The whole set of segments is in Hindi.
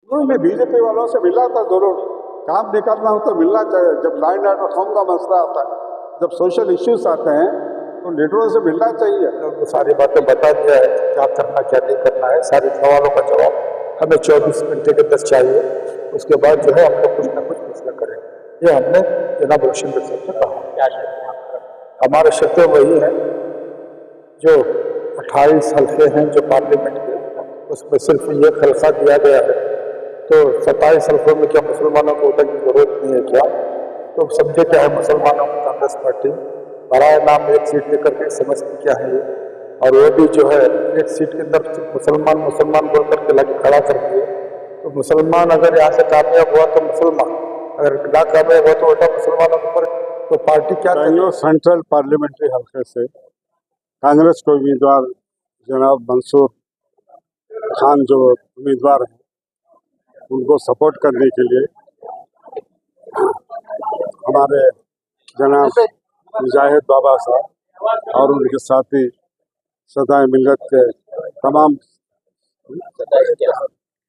मैं बीजेपी वालों से मिला था, जरूर काम निकालना हो तो मिलना चाहिए। जब लैंड एंड रिफॉर्म का मसला आता है, जब सोशल इश्यूज आते हैं तो लीडरों से मिलना चाहिए। उनको सारी बातें बता दिया है कि क्या करना क्या नहीं करना है। सारे सवालों का जवाब हमें 24 घंटे के अंदर चाहिए। उसके बाद जो है हम लोग कुछ ना कुछ फैसला करेंगे। ये हमने जनाब रोशन बेग साहब से कहा। क्या शर्त? हमारे शर्तें वही हैं जो 28 हल्के हैं जो पार्लियामेंट के, उसमें सिर्फ ये हल्का दिया गया है, तो 27 हल्कों में क्या मुसलमानों को वोट की जरूरत नहीं है क्या? तो समझे क्या है मुसलमानों की कांग्रेस पार्टी बराए नाम एक सीट लेकर के समझती क्या है ये, और वो भी जो है एक सीट के अंदर मुसलमान मुसलमान बोल करके लगे खड़ा कर दिए। तो मुसलमान अगर यहाँ से कामयाब हुआ तो मुसलमान, अगर ना कामयाब हुआ तो उल्टा मुसलमानों के ऊपर तो पार्टी क्या करेगी? बेंगलोर सेंट्रल पार्लियामेंट्री हल्के से कांग्रेस के उम्मीदवार जनाब मंसूर खान जो उम्मीदवार हैं, उनको सपोर्ट करने के लिए हमारे जनाब मुजाहिद बाबा साहब और उनके साथी सदाए मिल्लत के तमाम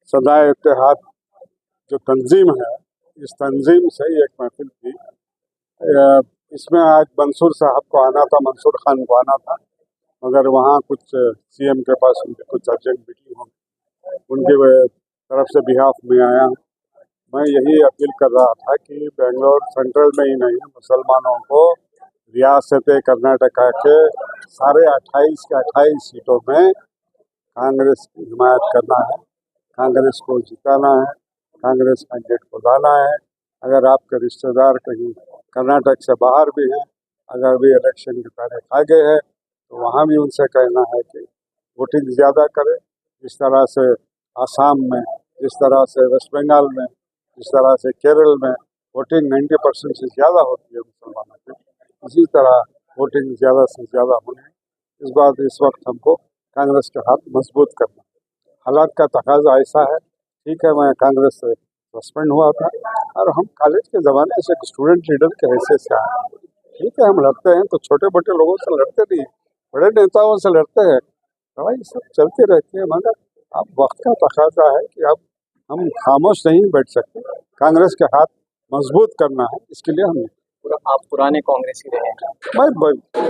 सदाए इत्तेहाद जो तंजीम है, इस तंजीम से एक महफिल थी। इसमें आज मंसूर साहब को आना था, मंसूर खान को आना था, मगर वहाँ कुछ सीएम के पास उनकी कुछ अर्जेंट मीटिंग हो, उनकी तरफ से बिहाफ में आया। मैं यही अपील कर रहा था कि बेंगलोर सेंट्रल में ही नहीं, मुसलमानों को रियासत कर्नाटका के सारे 28 के 28 सीटों में कांग्रेस की हिमायत करना है, कांग्रेस को जिताना है, कांग्रेस कैंडिडेट को लाना है। अगर आपके रिश्तेदार कहीं कर्नाटक से बाहर भी हैं, अगर भी इलेक्शन की तारीख आ गए है तो वहाँ भी उनसे कहना है कि वोटिंग ज़्यादा करें। जिस तरह से आसाम में, जिस तरह से वेस्ट बंगाल में, जिस तरह से केरल में वोटिंग 90% से ज़्यादा होती है मुसलमानों की, इसी तरह वोटिंग ज़्यादा से ज़्यादा होने। इस वक्त हमको कांग्रेस के हाथ मजबूत करना, हालात का तकाजा ऐसा है। ठीक है, मैं कांग्रेस से सस्पेंड हुआ था और हम कॉलेज के ज़माने से स्टूडेंट लीडर के हैसियत से आए। ठीक है, हम लड़ते हैं तो छोटे मोटे लोगों से लड़ते नहीं, बड़े नेताओं से लड़ते हैं, तो ये सब चलती रहती है। मगर अब वक्त का तकाजा है कि अब हम खामोश नहीं बैठ सकते, कांग्रेस के हाथ मजबूत करना है। इसके लिए हम आप पुराने कांग्रेसी रहे हैं। मैं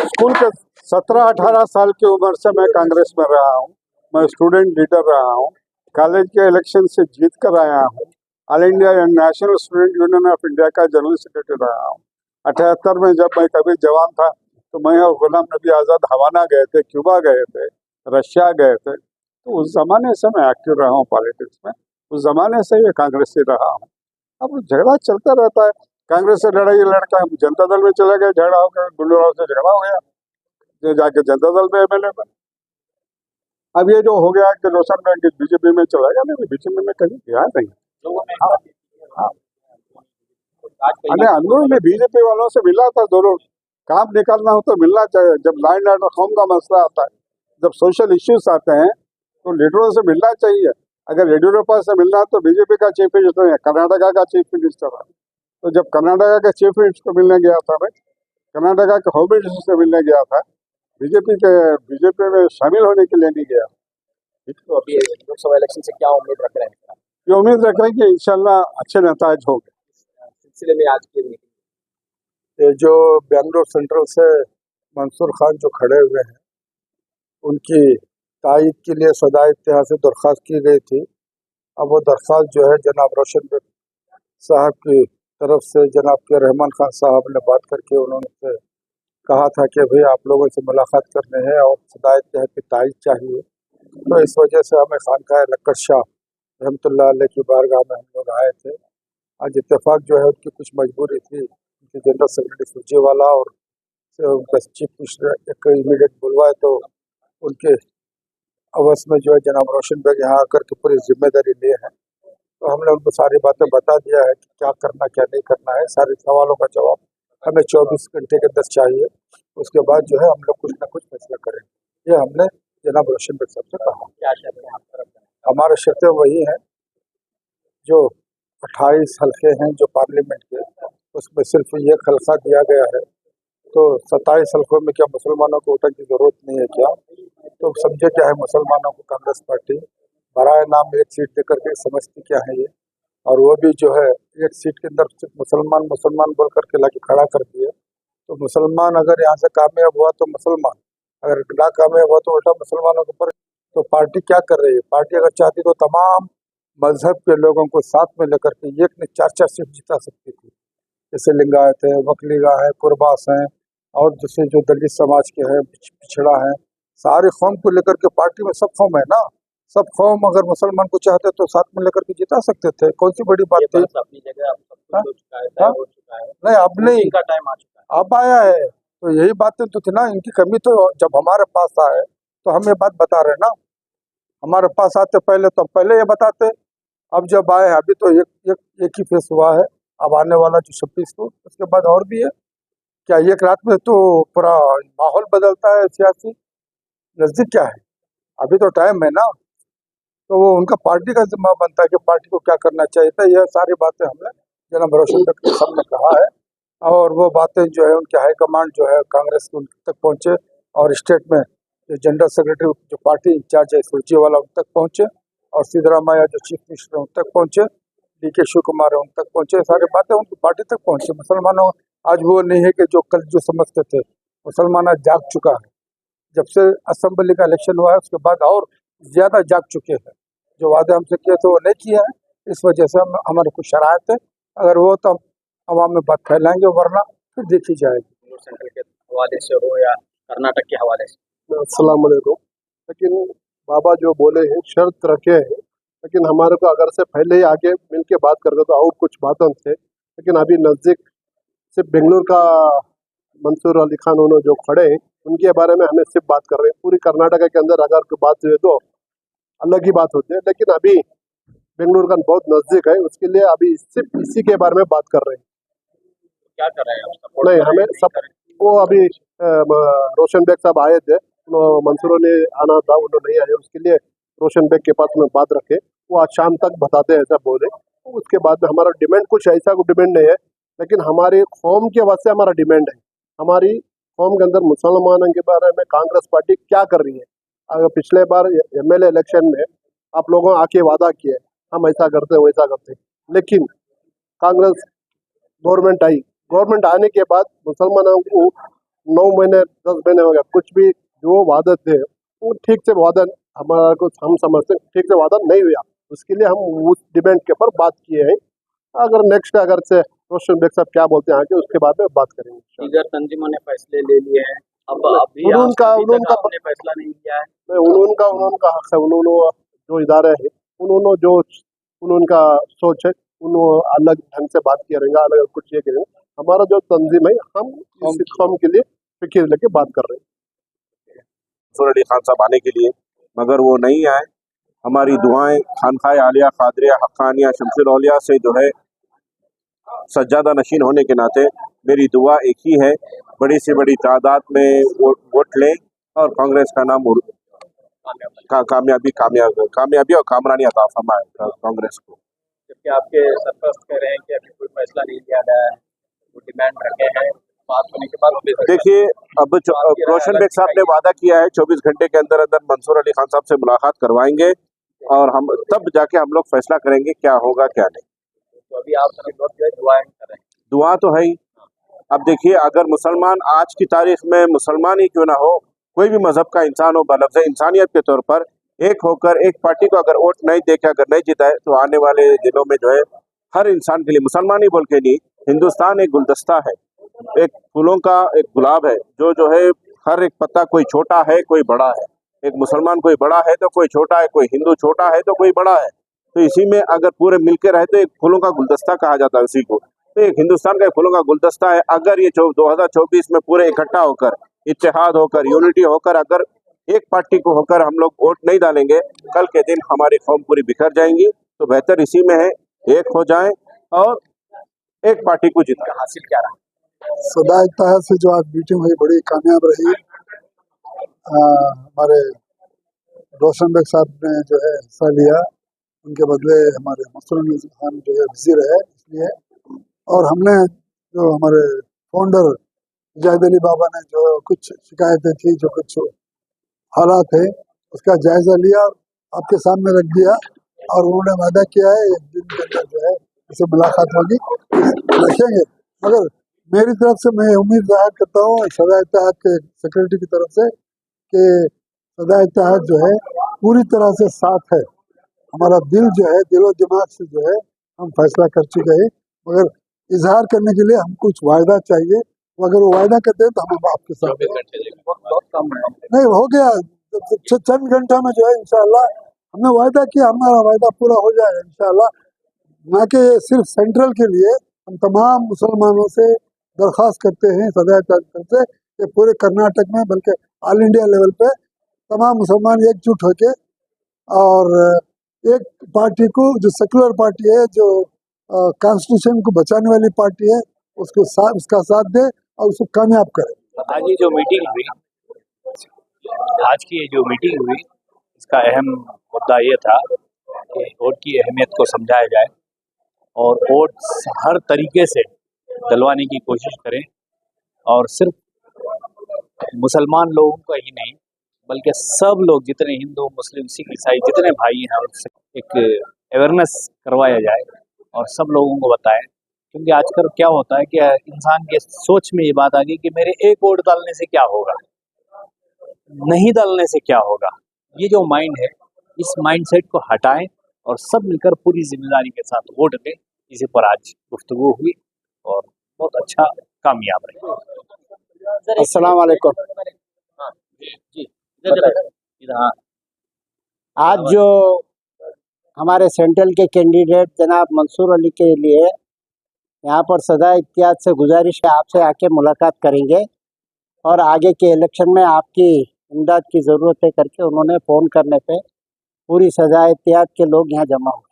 स्कूल के 17-18 साल की उम्र से मैं कांग्रेस में रहा हूँ। मैं स्टूडेंट लीडर रहा हूँ, कॉलेज के इलेक्शन से जीत कर आया हूँ, all India national student union of India का जनरल सेक्रेटरी रहा हूँ। 78 में जब मैं कभी जवान था तो मैं और गुलाम नबी आज़ाद हवाना गए थे, क्यूबा गए थे, रशिया गए थे। तो उस ज़माने से मैं एक्टिव रहा हूँ पॉलिटिक्स में, उस ज़माने से ये कांग्रेसी रहा हूँ। अब झगड़ा चलता रहता है, कांग्रेस से लड़ाई लड़का हम जनता दल में चले गए, झगड़ा हो गया, गुल्लू राव से झगड़ा हो गया, ये जाके जनता दल में एमएलए बने। अब ये जो हो गया कि रोशन बैंक बीजेपी में चला गया, नहीं बीजेपी में कहीं गया नहीं। अरे अंदर में बीजेपी वालों से मिला था, जरूर काम निकालना हो तो मिलना चाहिए। जब लैंड एंड रिफॉर्म का मसला आता है, जब सोशल इश्यूज आते हैं तो लीडरों से मिलना चाहिए। अगर येडियुरप्पा से मिलना है तो बीजेपी का चीफ मिनिस्टर है, कर्नाटका का चीफ मिनिस्टर है। तो जब कर्नाटका के चीफ मिनिस्टर को मिलने गया था, मैं कर्नाटका के होम मिनिस्टर से मिलने गया था, बीजेपी में शामिल होने के लिए नहीं गया। तो अभी लोकसभा इलेक्शन से क्या उम्मीद रख रहे हैं? ये उम्मीद रख रहे हैं कि इंशाल्लाह अच्छे नताज होंगे। सिलसिले में आज की मीटिंग, ये जो बेंगलोर सेंट्रल से मंसूर खान जो खड़े हुए हैं, उनकी तायद के लिए सदाए इत्तेहाद से दरख्वास्त की गई थी। अब वो दरख्वास्त जो है जनाब रोशन बेग साहब की तरफ से जनाब के रहमान खान साहब ने बात करके उन्होंने कहा था कि भाई आप लोगों से मुलाकात करने हैं और सदाए इत्तेहाद की तायद चाहिए। तो इस वजह से हमें खानकाह लक्कड़ शाह रहमतुल्लाह अलैह की बारगाह में हम लोग आए थे। आज इत्तेफाक जो है उनकी कुछ मजबूरी थी, उनके जनरल सेक्रेटरी सुरजेवाला और उनका चीफ मिनिस्टर एक इमीडिएट बुलवाए, तो उनके अवस में जो है जनाब रोशन बेग यहाँ आकर के पूरी जिम्मेदारी लिए हैं। तो हमने उनको सारी बातें बता दिया है कि क्या करना क्या नहीं करना है। सारे सवालों का जवाब हमें 24 घंटे के अंदर चाहिए। उसके बाद जो है हम लोग कुछ ना कुछ फैसला करेंगे। ये हमने जनाब रोशन बेग साहब से कहा। क्या शर्त है आप तरफ? हमारे शर्तें वही हैं जो 28 हल्के हैं जो पार्लियामेंट के, उसमें सिर्फ ये हल्का दिया गया है, तो 27 हल्कों में क्या मुसलमानों को वोट की जरूरत नहीं है क्या? तो समझे क्या है मुसलमानों को कांग्रेस पार्टी बराए नाम एक सीट देकर के समझती क्या है ये, और वो भी जो है एक सीट के अंदर सिर्फ मुसलमान मुसलमान बोल करके लाके खड़ा कर दिए। तो मुसलमान अगर यहाँ से कामयाब हुआ तो मुसलमान, अगर ना कामयाब हुआ तो उल्टा मुसलमानों के ऊपर। तो पार्टी क्या कर रही है? पार्टी अगर चाहती तो तमाम मजहब के लोगों को साथ में लेकर के एक ने 4-4 सीट जिता सकती थी। जैसे लिंगायत है, वकलीगा है, कुरबास हैं, और जैसे जो दलित समाज के हैं, पिछड़ा है, सारे कौम को लेकर के पार्टी में सब कौम है ना। सब कौम अगर मुसलमान को चाहते तो साथ में लेकर के जिता सकते थे। कौन सी बड़ी बात थी? अपनी जगह अब सब कुछ हाँ? हो चुका है, हाँ? तय हो चुका है, नहीं, अब नहीं, वोटिंग का टाइम आ चुका है। अब आया है। तो यही बातें तो थी ना, इनकी कमी तो जब हमारे पास आए तो हम ये बात बता रहे ना। हमारे पास आते पहले तो पहले ये बताते। अब जब आए हैं, अभी तो एक ही फेस हुआ है। अब आने वाला जो 26 को, उसके बाद और भी है क्या? एक रात में तो पूरा माहौल बदलता है सियासी? नजदीक क्या है, अभी तो टाइम है ना। तो वो उनका पार्टी का जिम्मा बनता है कि पार्टी को क्या करना चाहिए था। यह सारी बातें हमने जनाब रोशन बेग के सामने कहा है, और वो बातें जो है उनके हाईकमांड जो है कांग्रेस के उन तक पहुंचे, और स्टेट में जो जनरल सेक्रेटरी जो पार्टी इंचार्ज है सुरजेवाला उन तक पहुंचे, और सिद्धरामैया जो चीफ मिनिस्टर उन तक पहुंचे, DK शिव कुमार उन तक पहुंचे। सारी बातें उनकी पार्टी तक पहुंचे। मुसलमानों आज वो नहीं है कि जो कल जो समझते थे, मुसलमान आज जाग चुका है। जब से असेंबली का इलेक्शन हुआ है उसके बाद और ज्यादा जाग चुके हैं। जो वादे हमसे किए थे वो नहीं किया है, इस वजह से हम हमारे कुछ शरायत है। अगर वो तो हम अवाम में बात फैलाएंगे, वरना फिर देखी जाएगी। सेंट्रल के हवाले से हो या कर्नाटक के हवाले से। अस्सलाम वालेकुम। लेकिन बाबा जो बोले हैं शर्त रखे हैं, लेकिन हमारे को अगर से पहले ही आके मिल के बात करते तो और कुछ बातें थे। लेकिन अभी नज़दीक सिर्फ बेंगलुरु का मंसूर अली खान उन्होंने जो खड़े हैं उनके बारे में हमें सिर्फ बात कर रहे हैं। पूरी कर्नाटक के अंदर अगर कोई बात हुई तो अलग ही बात होती है, लेकिन अभी बेंगलुरु का बहुत नज़दीक है, उसके लिए अभी सिर्फ इसी के बारे में बात कर रहे हैं। क्या कर रहे हैं आप? सपोर्ट नहीं, कर रहे हमें हैं, सब नहीं कर रहे हैं? वो अभी रोशन बेग साहब आए थे, मंसूरों ने आना था, उन्होंने नहीं आए, उसके लिए रोशन बेग के पास में बात रखे। वो आज शाम तक बताते हैं ऐसा बोले। उसके बाद में हमारा डिमांड कुछ ऐसा कोई डिमांड नहीं है, लेकिन हमारी कौम के वजह से हमारा डिमांड है। हमारी कौम के अंदर मुसलमानों के बारे में कांग्रेस पार्टी क्या कर रही है? अगर पिछले बार MLA इलेक्शन में आप लोगों आके वादा किए हम ऐसा करते वैसा करते, लेकिन कांग्रेस गवर्नमेंट आने के बाद मुसलमानों को 9 महीने 10 महीने हो गया, कुछ भी जो वादा थे वो ठीक से वादा हमारा को हम समझते ठीक से वादा नहीं हुआ। उसके लिए हम उस डिमांड के ऊपर बात किए हैं। अगर नेक्स्ट अगर से रोशन बेग साहब क्या बोलते हैं आगे, उसके बाद में बात करेंगे। दीगर तंजीमों ने फैसले ले लिए हैं, अब अभी उनका आपने फैसला नहीं लिया है। उनका हक है। उन्होंने जो इदारे हैं उनका सोच है, उन्होंने अलग ढंग से बात किया रहेगा, अलग कुछ ये करेंगे। हमारा जो तंजीम है हम इस कौम के लिए फिक्र लेके बात कर रहे हैं। मंसूर अली खान साहब आने के लिए, मगर वो नहीं आए। हमारी दुआएं खानकाए आलिया कादरिया हक्कानिया शमसुल औलिया से जो है सज्जादा नशीन होने के नाते मेरी दुआ एक ही है, बड़ी से बड़ी तादाद में वोट लें और कांग्रेस का नाम कामयाबी और कामरानी अता फरमाए कांग्रेस को। जबकि आपके सरपरस्त कह रहे हैं कि अभी कोई फैसला नहीं लिया गया है, वो डिमांड रखे हैं, बात होने के बाद देखिए, अब रोशन बेग साहब ने वादा किया है 24 घंटे के अंदर अंदर मंसूर अली खान साहब से मुलाकात करवाएंगे, और हम तब जाके हम लोग फैसला करेंगे क्या होगा क्या नहीं। तो अभी आप सभी लोग जो है दुआएं कर रहे हैं। दुआ तो है ही। अब देखिए, अगर मुसलमान आज की तारीख में मुसलमान ही क्यों ना हो, कोई भी मजहब का इंसान हो, बलफ्ज़ इंसानियत के तौर पर एक होकर एक पार्टी को अगर वोट नहीं देकर अगर नहीं जिताए तो आने वाले दिनों में जो है हर इंसान के लिए, मुसलमान ही बोल के नहीं, हिंदुस्तान एक गुलदस्ता है, एक फूलों का एक गुलाब है, जो है हर एक पत्ता कोई छोटा है कोई बड़ा है। एक मुसलमान कोई बड़ा है तो कोई छोटा है, कोई हिंदू छोटा है तो कोई बड़ा है। तो इसी में अगर पूरे मिलकर रहे तो एक फूलों का गुलदस्ता कहा जाता है उसी को। तो एक हिंदुस्तान का एक फूलों का गुलदस्ता है। अगर ये 2024 में पूरे इकट्ठा होकर, इत्तेहाद होकर, यूनिटी होकर अगर एक पार्टी को होकर हम लोग वोट नहीं डालेंगे, कल के दिन हमारी कौम पूरी बिखर जाएंगी। तो बेहतर इसी में है एक हो जाए और एक पार्टी को जिताएं। हासिल क्या रहा? सदा इत्तेहाद से जो आज मीटिंग हुई बड़ी कामयाब रही। हमारे रोशन बेग साहब ने जो है हिस्सा लिया, उनके बदले हमारे मंसूर अली खान जो है बिजी रहे इसलिए। और हमने जो हमारे फाउंडर जाहिद अली बाबा ने जो कुछ शिकायतें थी, जो कुछ हालात थे, उसका जायजा लिया। आपके सामने रख दिया और उन्होंने वादा किया है एक दिन के अंदर जो है इससे मुलाकात होगी, रखेंगे। मगर मेरी तरफ से मैं उम्मीद जाहिर करता हूँ सदा इत्तेहाद के सेक्रेटरी की तरफ से कि सदा इत्तेहाद जो है पूरी तरह से साफ है। हमारा दिल जो है, दिलो दिमाग से जो है हम फैसला कर चुके हैं, मगर इजहार करने के लिए हम कुछ वायदा चाहिए। वो अगर वो वायदा करते हैं तो हम आपके साथ 24 घंटे लेकिन बहुत कम है। नहीं हो गया। चंद घंटों में जो है इंशाल्लाह हमने वायदा किया, हमारा वायदा पूरा हो जाएगा इंशाल्लाह। ना कि सिर्फ सेंट्रल के लिए, हम तमाम मुसलमानों से दरख्वास्त करते हैं सदा से कि पूरे कर्नाटक में बल्कि ऑल इंडिया लेवल पे तमाम मुसलमान एकजुट होके और एक पार्टी को, जो सेकुलर पार्टी है, जो कॉन्स्टिट्यूशन को बचाने वाली पार्टी है, उसका साथ दे और उसको कामयाब करे। आज ये जो मीटिंग हुई, आज की ये जो मीटिंग हुई, इसका अहम मुद्दा ये था कि वोट की अहमियत को समझाया जाए और वोट हर तरीके से दिलवाने की कोशिश करें और सिर्फ मुसलमान लोगों का ही नहीं बल्कि सब लोग, जितने हिंदू, मुस्लिम, सिख, ईसाई जितने भाई हैं, उनसे एक अवेयरनेस करवाया जाए और सब लोगों को बताएं। क्योंकि आजकल क्या होता है कि इंसान के सोच में ये बात आ गई कि मेरे एक वोट डालने से क्या होगा, नहीं डालने से क्या होगा। ये जो माइंड है, इस माइंडसेट को हटाएं और सब मिलकर पूरी जिम्मेदारी के साथ वोट दें। इसी पर आज गुफ्तगू हुई और बहुत अच्छा कामयाब रही। अस्सलाम वालेकुम। हाँ जी इधर हाँ आज जो हमारे सेंट्रल के कैंडिडेट जनाब मंसूर अली के लिए यहाँ पर सदा इत्तेहाद से गुजारिश है आपसे आके मुलाकात करेंगे और आगे के इलेक्शन में आपकी इमदाद की ज़रूरत है करके उन्होंने फ़ोन करने पे पूरी सदा इत्तेहाद के लोग यहाँ जमा हुए,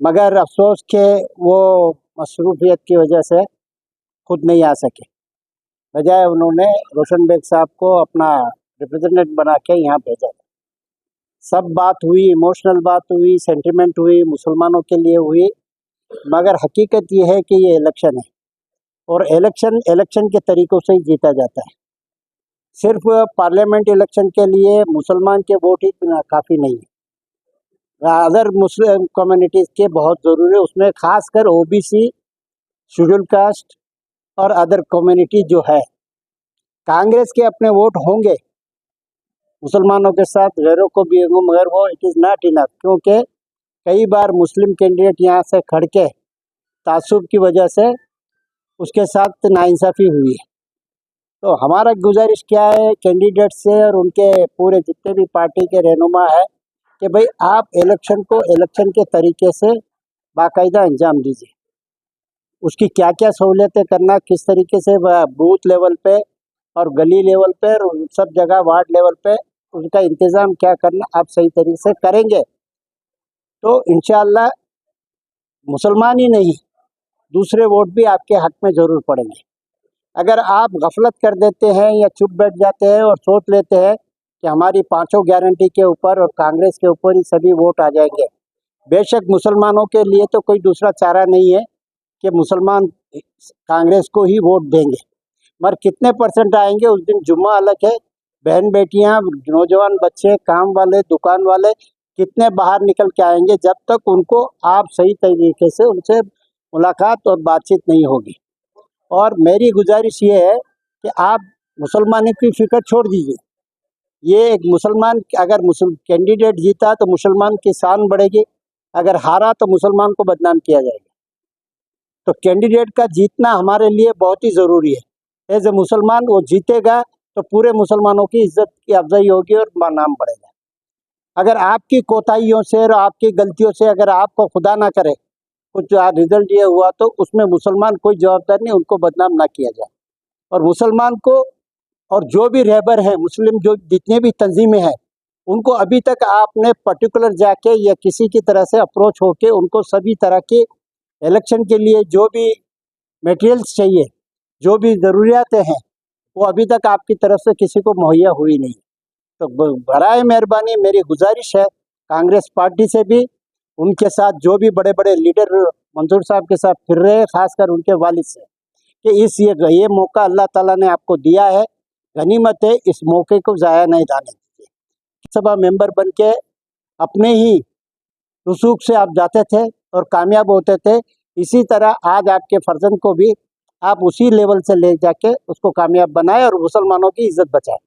मगर अफसोस के वो मसरूफियत की वजह से खुद नहीं आ सके। बजाय उन्होंने रोशन बेग साहब को अपना रिप्रेजेंटेटिव बना के यहाँ भेजा। सब बात हुई, इमोशनल बात हुई, सेंटिमेंट हुई, मुसलमानों के लिए हुई, मगर हकीकत ये है कि ये इलेक्शन है और इलेक्शन के तरीक़ों से ही जीता जाता है। सिर्फ पार्लियामेंट इलेक्शन के लिए मुसलमान के वोट ही काफ़ी नहीं है, अदर मुस्लिम कम्युनिटीज़ के बहुत ज़रूरी है, उसमें ख़ासकर ओबीसी, शेड्यूल कास्ट और अदर कम्युनिटी जो है। कांग्रेस के अपने वोट होंगे मुसलमानों के साथ, गैरों को भी होंगे, मगर वो इट इज़ नॉट इनफ, क्योंकि कई बार मुस्लिम कैंडिडेट यहाँ से खड़ के तासुब की वजह से उसके साथ नाइंसाफ़ी हुई है। तो हमारा गुजारिश क्या है कैंडिडेट से और उनके पूरे जितने भी पार्टी के रहनुमा है कि भाई आप इलेक्शन को इलेक्शन के तरीके से बाकायदा अंजाम दीजिए। उसकी क्या क्या सहूलियतें करना, किस तरीके से बूथ लेवल पे और गली लेवल पे और सब जगह वार्ड लेवल पे उनका इंतज़ाम क्या करना आप सही तरीके से करेंगे तो इंशाअल्लाह मुसलमान ही नहीं दूसरे वोट भी आपके हक में ज़रूर पड़ेंगे। अगर आप गफलत कर देते हैं या चुप बैठ जाते हैं और सोच लेते हैं कि हमारी पांचों गारंटी के ऊपर और कांग्रेस के ऊपर ही सभी वोट आ जाएंगे, बेशक मुसलमानों के लिए तो कोई दूसरा चारा नहीं है कि मुसलमान कांग्रेस को ही वोट देंगे, मगर कितने परसेंट आएंगे उस दिन जुम्मा अलग है। बहन बेटियां, नौजवान बच्चे, काम वाले, दुकान वाले कितने बाहर निकल के आएंगे जब तक उनको आप सही तरीके से उनसे मुलाकात और बातचीत नहीं होगी। और मेरी गुजारिश ये है कि आप मुसलमानों की फ़िक्र छोड़ दीजिए। ये एक मुसलमान, अगर मुस्लिम कैंडिडेट जीता तो मुसलमान की शान बढ़ेगी, अगर हारा तो मुसलमान को बदनाम किया जाएगा। तो कैंडिडेट का जीतना हमारे लिए बहुत ही ज़रूरी है। एज ए मुसलमान वो जीतेगा तो पूरे मुसलमानों की इज्जत की अफजाई होगी और नाम बढ़ेगा। अगर आपकी कोताहियों से और आपकी गलतियों से अगर आपको खुदा ना करे कुछ रिजल्ट ये हुआ तो उसमें मुसलमान कोई जवाबदार नहीं, उनको बदनाम ना किया जाए। और मुसलमान को और जो भी रहबर हैं मुस्लिम, जो जितने भी तंजीमें हैं, उनको अभी तक आपने पर्टिकुलर जाके या किसी की तरह से अप्रोच होके उनको सभी तरह के इलेक्शन के लिए जो भी मटेरियल्स चाहिए, जो भी ज़रूरियातें हैं, वो अभी तक आपकी तरफ से किसी को मुहैया हुई नहीं। तो बराए मेहरबानी मेरी गुजारिश है कांग्रेस पार्टी से भी, उनके साथ जो भी बड़े बड़े लीडर मंसूर साहब के साथ फिर रहे हैं, खासकर उनके वालिद से, कि ये मौका अल्लाह ताला ने आपको दिया है, गनीमत है, इस मौके को ज़ाया नहीं जाने दीजिए। सभा मेंबर बन के अपने ही रसूख से आप जाते थे और कामयाब होते थे। इसी तरह आज आपके फर्जंद को भी आप उसी लेवल से ले जाके उसको कामयाब बनाए और मुसलमानों की इज्जत बचाए।